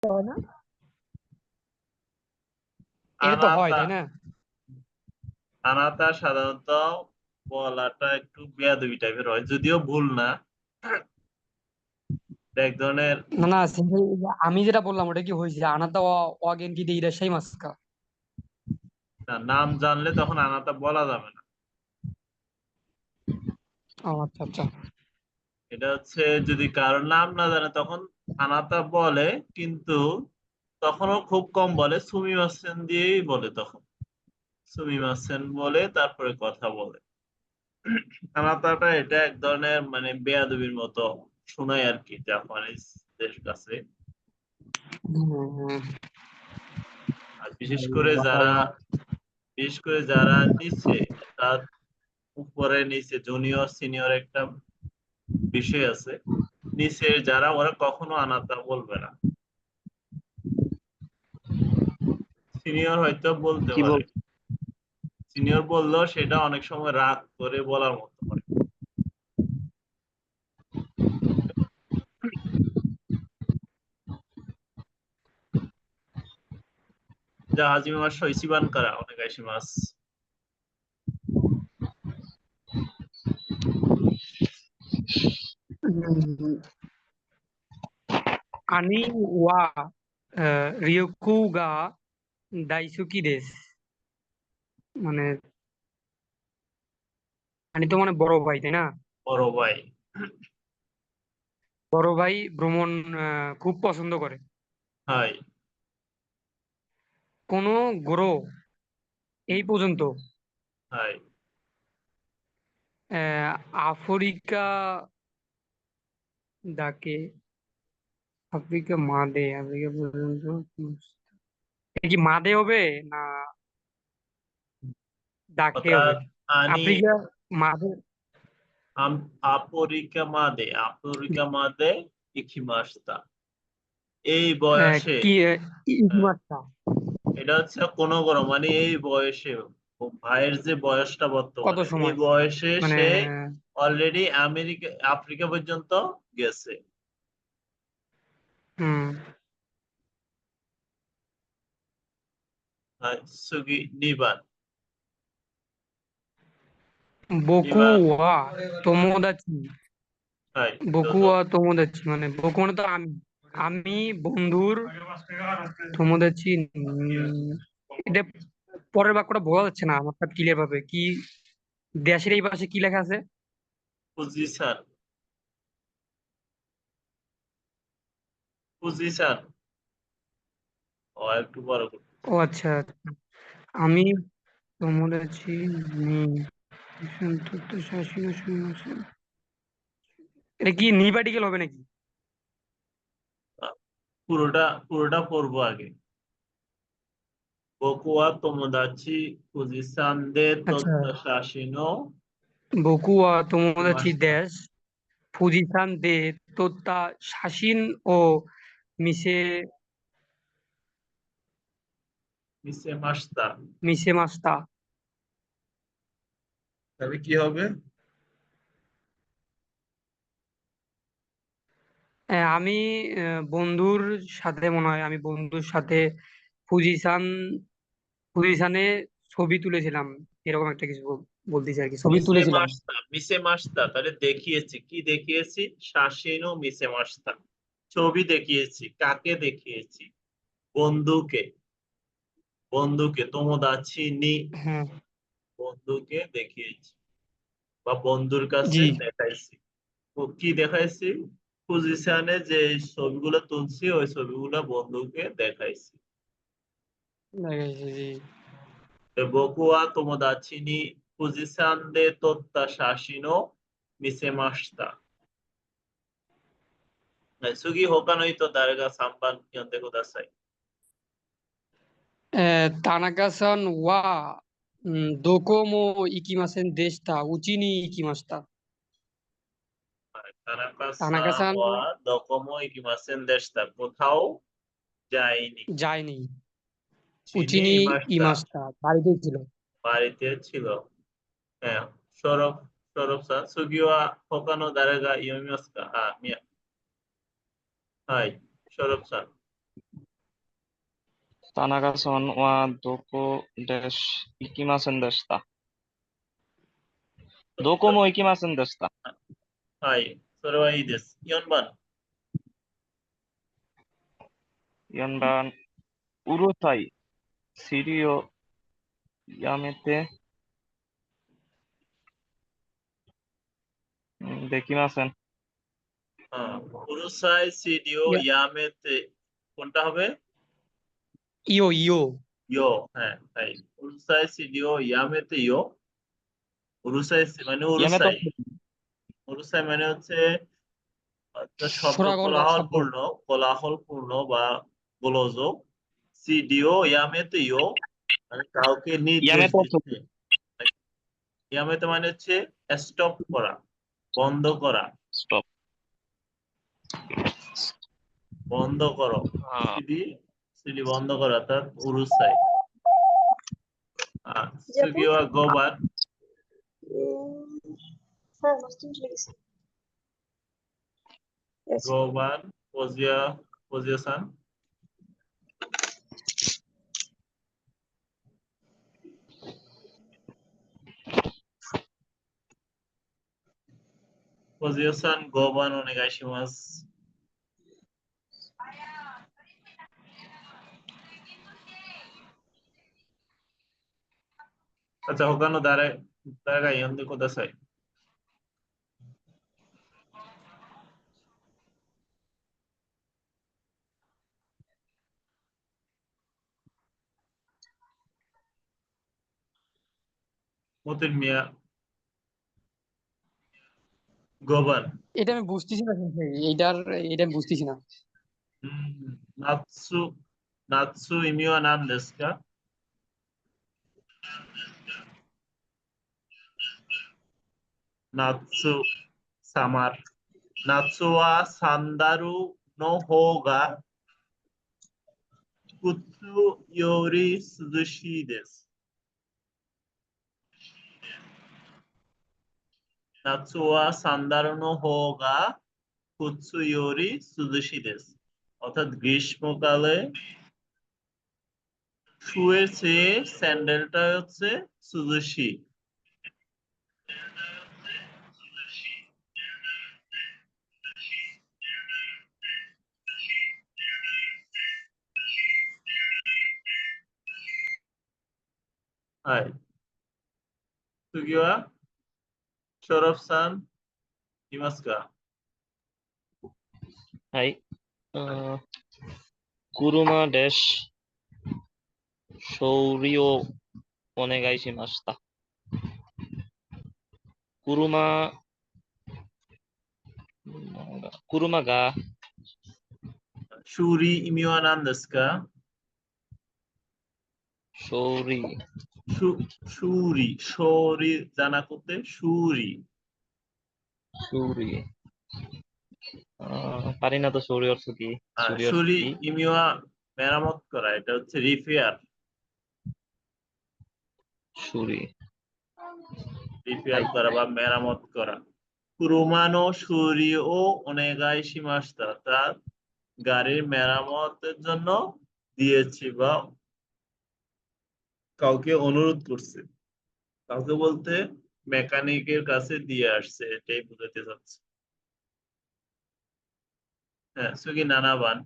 হয় না? এটা তো হয়, আনাতা তাই না? আনাতা সাধারণত বলাটা একটু বেয়াদবি টাইপের হয়, যদিও ভুল না। এটা এক ধরনের না না, আমি যেটা বললাম ওটা কি হয়েছে, আনাতা ওয়াগেন কি দেই সেই মাস্কা। নাম জানলে তখন আনাতা বলা যাবে না। ও আচ্ছা আচ্ছা। এটা হচ্ছে যদি কারোর নাম না জানে তখন আনাতা বলে, কিন্তু তখনও খুব কম বলে, সুমিমাসেন দিয়েই বলে তখন। সুমিমাসেন বলে তারপরে কথা বলে। আনাতাটা এটা এক ধরনের মানে বেয়াদবির মতো শোনায় আর কি জাপানিজদের কাছে। হুম, আর বিশেষ করে যারা নিচে, তার উপরে নিচে জুনিয়র সিনিয়র একটা বিষয় আছে। নিচে যারা, ওরা কখনো আনাতা বলবে না। সিনিয়র হয়তো বলতে কি পারে, বল। সিনিয়র বললেও সেটা অনেক সময় রাগ করে বলার মতো হয়। যা হাজিমে মাসো ইচিবান কারা ওনেগাইশিমাস। হুম, আনি ওয়া রিয়োকু গা দাইসুকি দেস, মানে আনি তো মানে বড় ভাই, তাই না? বড় ভাই। বড় ভাই ভ্রমণ খুব পছন্দ করে। হাই। কোন গ্রহ এই পর্যন্ত হাই। আহ, আফ্রিকা ডাকে, আফ্রিকা মাদে, আফ্রিকা পর্যন্ত এটা কি মাদে হবে না ডাকে হবে? অর্থাৎ আনি আফ্রিকা মাদে। আপরিকা মাদে ইখিমাস্তা। এই বয়সে, কি হ্যাঁ, ইমার্তা। এটা হচ্ছে কোন গরম মানে এই বয়সে, ও ভাইয়ের যে বয়সটা কত বর্তমানে, এই সময় বয়সে মানে? সে অলরেডি আফ্রিকা পর্যন্ত গেছে। হুম, সুগি নিবান। বকু নিবান। ওয়া তোমোদাচি। হাই। বকু ওয়া তোমোদাচি মানে বকু মানে তো আমি, আমি বন্ধুর তোমোদাচি। এটা পরের বাক্যটা বোঝা যাচ্ছে না আমার ক্লিয়ার ভাবে কি। দেশের এই পাশে কি লেখা আছে? ফুজিসান। ফুজিসান। ও একটু বড় করে। ও আচ্ছা আচ্ছা। আমি তোমোদাচি নি সন্তুষ্ট শাসিনো শুনেছি। এটা কি নি পার্টিকেল হবে নাকি? পুরোটা পুরোটা পড়বো আগে। বকুয়া তোমোদাচি ফুজিসান দে আচ্ছা, তোত্তাশাশিনো বকু ওয়া তোমোদাচি ইমাস্তা। দেশ ফুজিসান দে তোত্তা শাসিন ও মিসে মিসে মাস্তা। মিসে মাস্তা। তবে কি হবে? আমি বন্ধুর সাথে মনে হয় আমি বন্ধুর সাথে পজিশন পজিশনে ছবি তুলেছিলাম, এরকম একটা কিছু বলতেছি আর কি, ছবি মিসে তুলেছিলাম। মাস্তা, মিসে মাস্তা তাহলে দেখিয়েছি, কি দেখিয়েছি? শাসিনো মিসে মাস্তা। ছবি দেখিয়েছি, কাকে দেখিয়েছি? বন্ধুকে। বন্ধুকে তোমোদাচি নি, হ্যাঁ। বন্ধুকে দেখিয়েছি বা বন্ধুর কাছে জি। দেখাইছি। ও কি দেখাইছি? পজিশনে যে ছবিগুলো তুলছি ওই ছবিগুলো বন্ধুকে দেখাইছি। লাগাইছি, জি।僕は友達に富士山で撮った写真を見せました。はい、次、他の人誰が3番読んでください。タナカさんは、どこも行きませんでした。うちに行きました。はい、田中さん田中さんはどこも行きませんでした。কোথাও যায়নি। যায়নি। চিনি উচিনি মাস্তা। ইমাস্তা বাড়িতেই ছিল। বাড়িতে ছিল। হ্যাঁ, সৌরভ, সৌরভさん、次は他の誰が読みますか？あ、はい、সৌরভさん。田中さんはどこで行きませんでした。どこも行きませんでした。はい。それはいいです。4番。4番、うるさい。尻をやめて。できません。うるさい CD をいや、やめて、কোনটা হবে? ইয়ো ইয়ো। ইয়ো, হ্যাঁ, তাই। うるさい CD をやめてよ। うるさいমানে うる やめ さ と い। うるさいমানে হচ্ছে একটা শব্দ সরাগল বা শব্দ। কোলাহলপূর্ণ বা গোলযোগ। সিডিও ইয়ামেতে ইয়ো মানে কাউকে や নির্দেশ めと দিচ্ছে। ইয়ামেতে মানে হচ্ছে স্টপ করা, বন্ধ করা, স্টপ। বন্ধ করো। あ সিডি সিডি বন্ধ করা অর্থাৎ উরুসাই। জি আপু। সুগিওয়া গোবার, স্যার মাস্টার চলে গেছে। Yes. গোবার, পজিয়া, পজিয়াসান, পজিয়াসান গোবান ওনেগাইশিমাস। আচ্ছা,他の誰が呼んでください。মতিন মিয়া, গোবান। এটা আমি বুঝতেছি না কিন্তু এইটার, এটা আমি বুঝতেছি না। 夏、夏意味は何ですか？夏、サマー。夏はサンダルの方が靴より涼しいです。夏はサンダルの方が靴より涼しいです。অর্থাৎ গ্রীষ্মকালে শুয়ের চেয়ে স্যান্ডেলটা হচ্ছে সুজুশি।はい。次は、ショロフさん、いますか？はい。車です。勝利をお願いしました。車が修理意味は何ですか？勝利、修理じゃなくて修理。勝利。পারি না তো সৌরি অর্থ কি? সৌরি অর্থ修理 কি? 意味はমেরামত করা, এটা হচ্ছে রিপেয়ার। সৌরি। রিপেয়ার はい。 করা বা মেরামত করা। কুরুমানো সুরি ও ওনেগাই শিমাস্তা, অর্থাৎ গাড়ির মেরামতের জন্য দিয়েছি বা কাউকে অনুরোধ করছে। কাউকে বলতে মেকানিকের কাছে দিয়ে আসছে, এটাই বোঝাতে চাচ্ছে। হ্যাঁ, সুগি নানাবান।